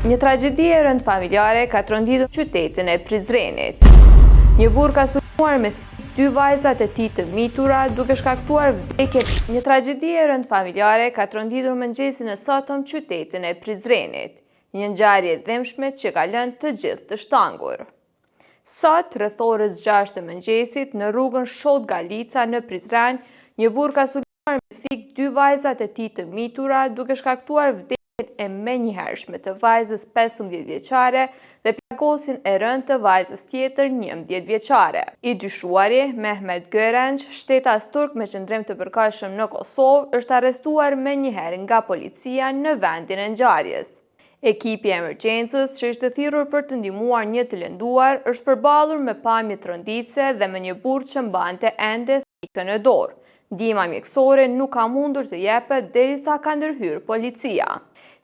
Një tragjedi e rënd familjare ka tronditur qytetin e Prizrenit. Një burr ka sulmuar me thik 2 vajzat e tij të mitura duke shkaktuar vdekje. Një tragjedi e rënd familjare ka tronditur mëngjesin e sotëm qytetin e Prizrenit. Një ngjarje e dhimbshme që ka lënë të gjithë të shtangur. Sot, rreth orës 6 të mëngjesit, në rrugën Shot Galica në Prizren, një burr ka sulmuar me thik 2 vajzat e tij të mitura duke shkaktuar vdekjen e menjëhershme të vajzës 15 vjeçare dhe plagosin e rënd të vajzës tjetër 11 vjeçare. I dyshuari, Mehmet Görenç, shtetas turk me qëndrim të përkohshëm në Kosovë, është arrestuar menjëherë nga policia në vendin e ngjarjes. Ekipi i emergjencës, që ishte thirrur për të ndihmuar një të lënduar, është përballur me pamje tronditëse dhe me një burr që mbante ende thikën në dorë. Ndihma mjekësore nuk ka mundur të jepet derisa ka ndërhyrë policia.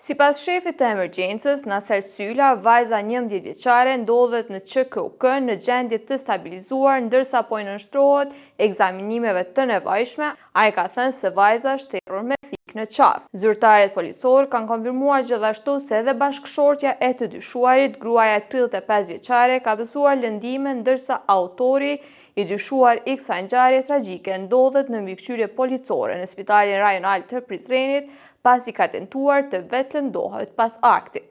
Sipas shefit të emergjencës, Naser Syla, vajza 11 vjeçare ndodhet në QKUK në gjendje të stabilizuar ndërsa po i nënshtrohet ekzaminimeve të nevojshme. Ai ka thënë se vajza është terrur me thikë në qafë. Zyrtarët policorë kanë konfirmuar gjithashtu se edhe bashkëshortja e të dyshuarit, gruaja 35 vjeçare, ka besuar lëndime ndërsa autori i dyshuar i kësaj ngjarje tragjike ndodhet në mbikëqyrje policore në Spitalin Rajonal të Prizrenit pasi ka tentuar të vetlëndohet pas aktit.